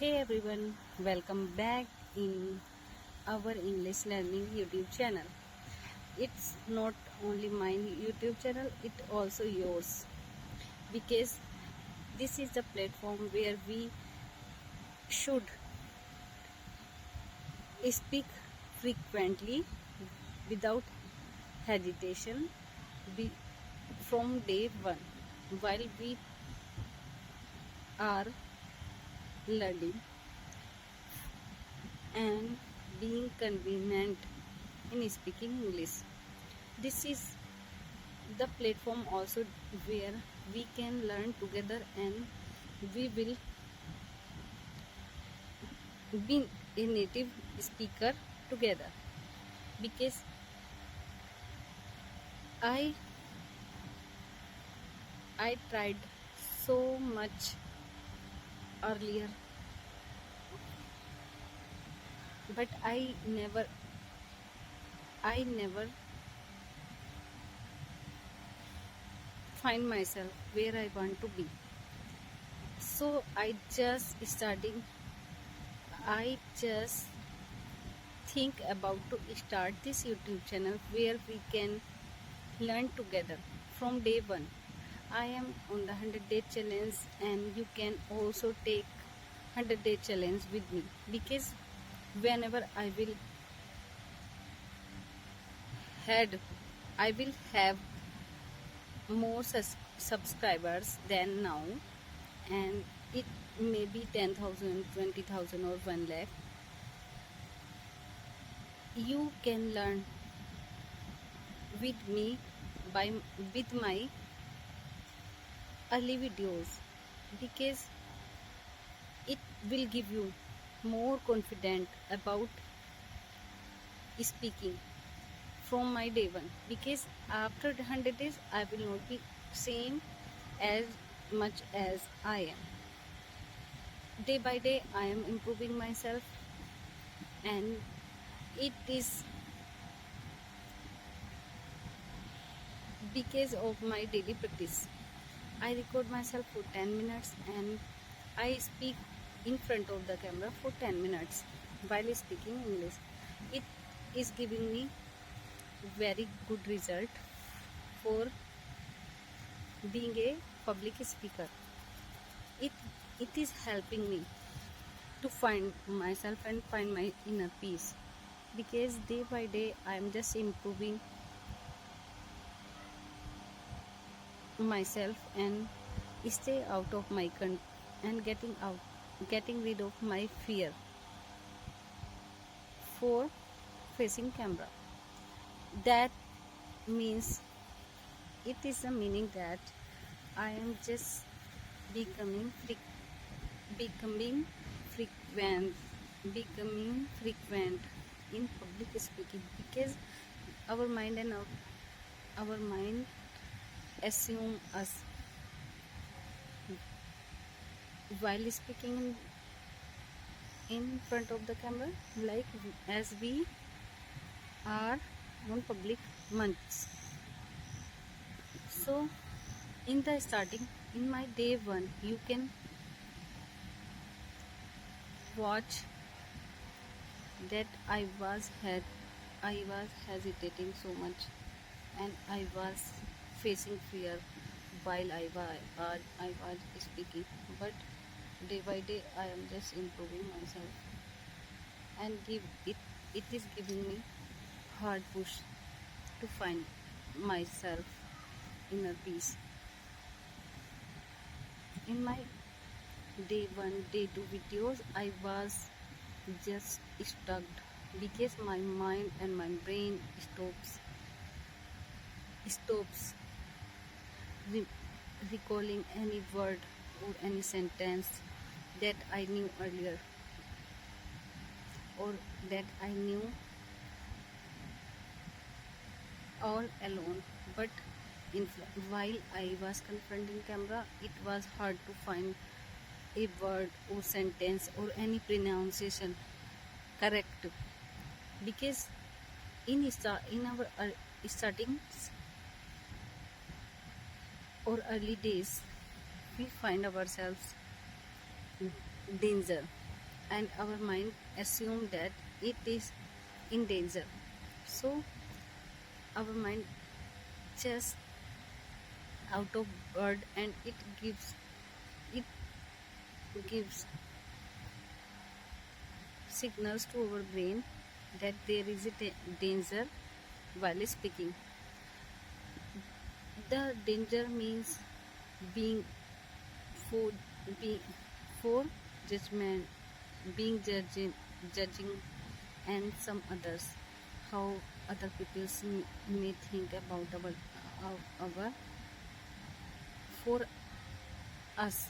Hey everyone, welcome back in our English learning YouTube channel. It's not only my YouTube channel, it also yours because this is the platform where we should speak frequently without hesitation be, from day one while we are learning and being convenient in speaking English. This is the platform also where we can learn together and we will be a native speaker together because I I tried so much earlier but I never find myself where I want to be, so I just think about to start this YouTube channel where we can learn together from day one. I am on the 100-day challenge and you can also take 100-day challenge with me because whenever had I will have more subscribers than now, and it may be 10,000, 20,000 or 1 lakh. You can learn with me by with my early videos because it will give you more confident about speaking from my day one, because after the 100 days I will not be same as much as I am. Day by day I am improving myself, and it is because of my daily practice. I record myself for 10 minutes and I speak in front of the camera for 10 minutes while speaking English. It is giving me very good result for being a public speaker. It is helping me to find myself and find my inner peace, because day by day I am just improving myself and stay out of my and getting rid of my fear for facing camera. That means it is a meaning that I am just becoming becoming frequent becoming frequent in public speaking, because our mind and our mind assume us while speaking in front of the camera like as we are on public months. So in the starting, in my day one, you can watch that I was hesitating so much and I was facing fear while I was speaking. But day by day I am just improving myself and it is giving me hard push to find myself inner peace. In my day one, day two videos I was just stuck because my mind and my brain stops re- recalling any word or any sentence that I knew earlier or that I knew all alone. But while I was confronting camera, it was hard to find a word or sentence or any pronunciation correct, because in our startings or early days we find ourselves in danger and our mind assume that it is in danger. So our mind just out of word, and it gives signals to our brain that there is a danger while speaking. The danger means being for being for judgment, being judging, and some others, how other people may think about our for us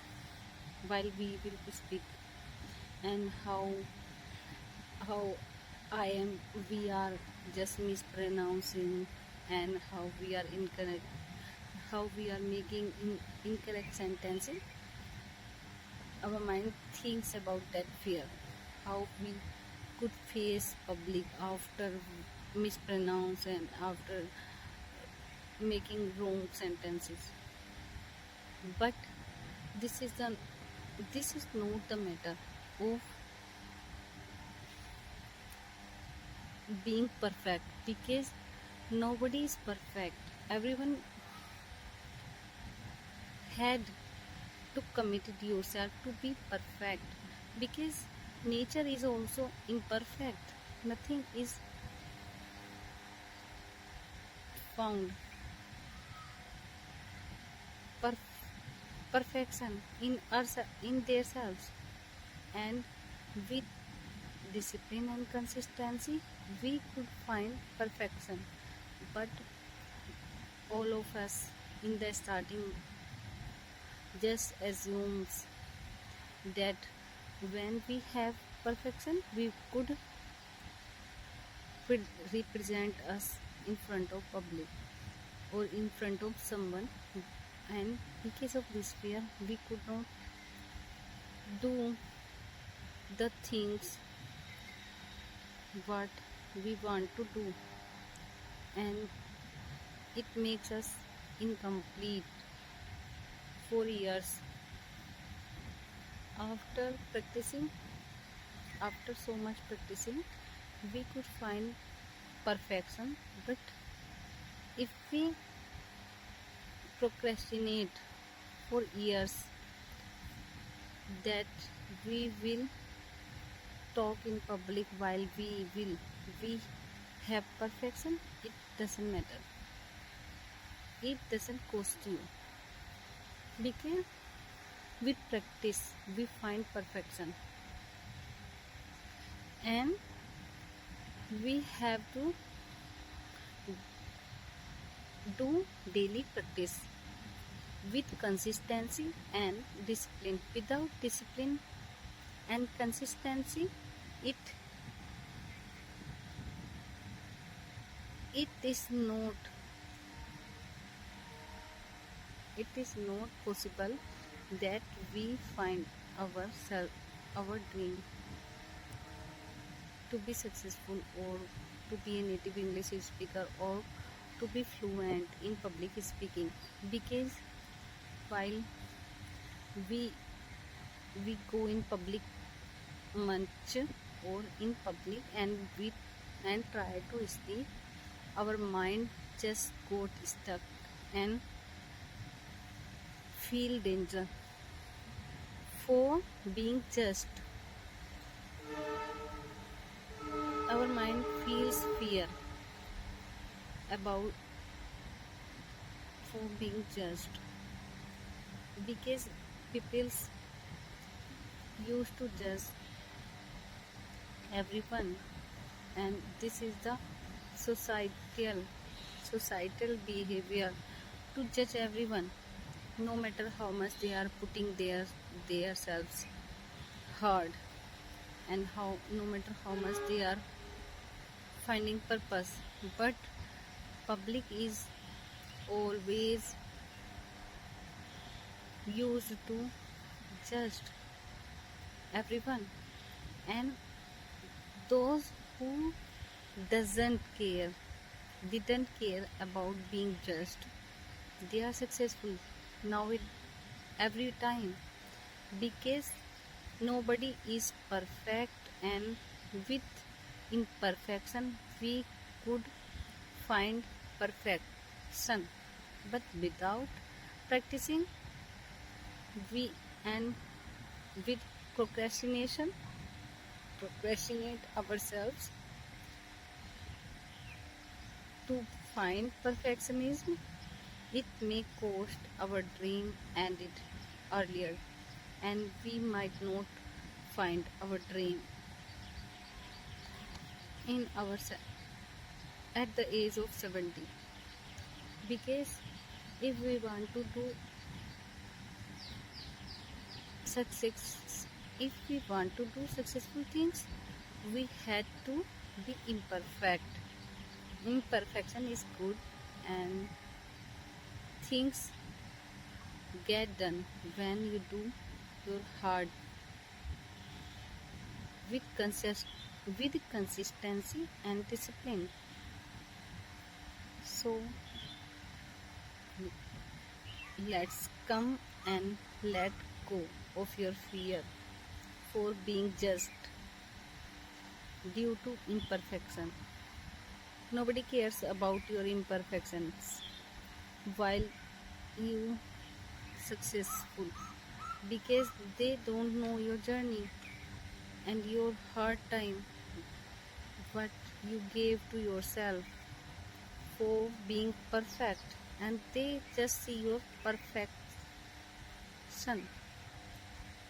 while we will speak, and how I am we are just mispronouncing, and how we are incorrect, how we are making incorrect sentences. Our mind thinks about that fear, how we could face public after mispronounce and after making wrong sentences. But this is the this is not the matter of being perfect, because nobody is perfect. Everyone had to commit yourself to be perfect, because nature is also imperfect. Nothing is found perfection in themselves, and with discipline and consistency we could find perfection. But all of us in the starting just assumes that when we have perfection we could represent us in front of public or in front of someone, and because of this fear we could not do the things what we want to do, and it makes us incomplete for years. After practicing, after so much practicing, we could find perfection. But if we procrastinate for years that we will talk in public while we have perfection, it doesn't matter. It doesn't cost you, because with practice we find perfection, and we have to do daily practice with consistency and discipline. Without discipline and consistency, it it is not possible that we find our dream to be successful, or to be a native English speaker, or to be fluent in public speaking. Because while we go in public much, or in public, and try to speak, our mind just got stuck and feel danger for being just. Our mind feels fear about for being judged, because people used to judge everyone, and this is the societal behavior, to judge everyone, no matter how much they are putting their selves hard, and how no matter how much they are finding purpose. But public is always used to judge everyone, and those who didn't care about being judged, they are successful now every time, because Nobody is perfect, and with imperfection we could find perfection. But without practicing, we and with procrastination, procrastinate ourselves to find perfectionism. It may cost our dream ended earlier, and we might not find our dream in our at the age of 70. Because if we want to do success, if we want to do successful things, we had to be imperfect. Imperfection is good, and things get done when you do your hard with consistency and discipline. So let's come and let go of your fear for being judged due to imperfection. Nobody cares about your imperfections while you successful, because they don't know your journey and your hard time what you gave to yourself for being perfect, and they just see your perfection.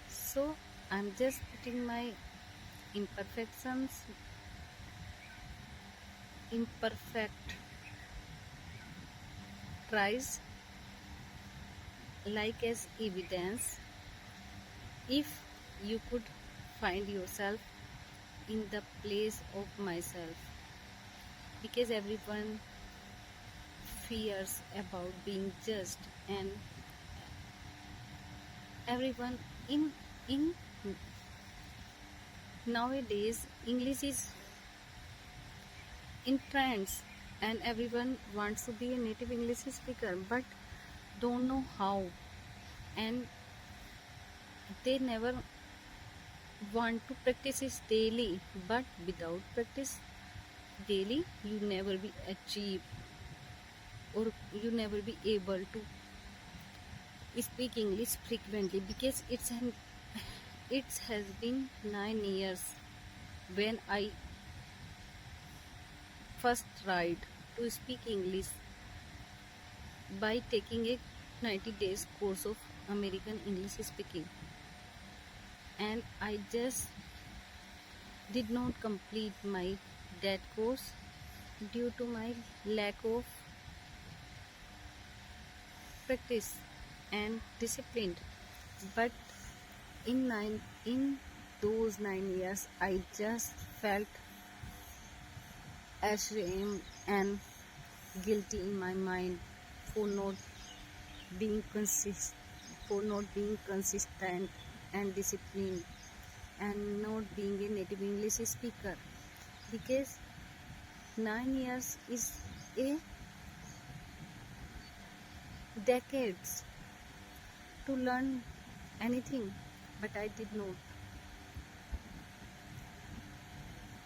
So I'm just putting my imperfections, imperfect tries like as evidence. If you could find yourself in the place of myself, because everyone fears about being judged, and everyone in nowadays English is in trends, and everyone wants to be a native English speaker but don't know how, and they never want to practice it daily. But without practice daily, you never be achieve, or you never be able to speak English frequently, because it has been 9 years when I first tried to speak English by taking a 90 days course of American English speaking, and I just did not complete my that course due to my lack of practice and discipline. But in those 9 years I just felt ashamed and guilty in my mind for not being consistent and disciplined, and not being a native English speaker, because 9 years is a decades to learn anything, but I did not.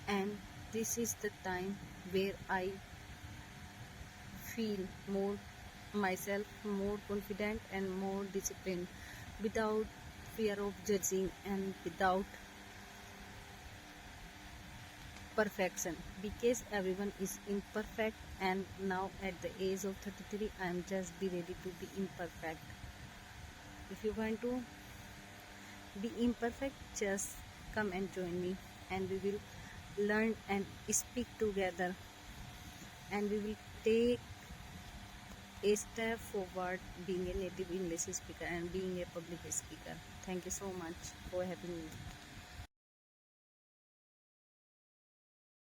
And this is the time where I feel more myself, more confident and more disciplined, without fear of judging and without perfection, because everyone is imperfect, and now at the age of 33 I am just be ready to be imperfect. If you want to be imperfect, just come and join me, and we will learn and speak together, and we will take a step forward being a native English speaker and being a public speaker. Thank you so much for having me.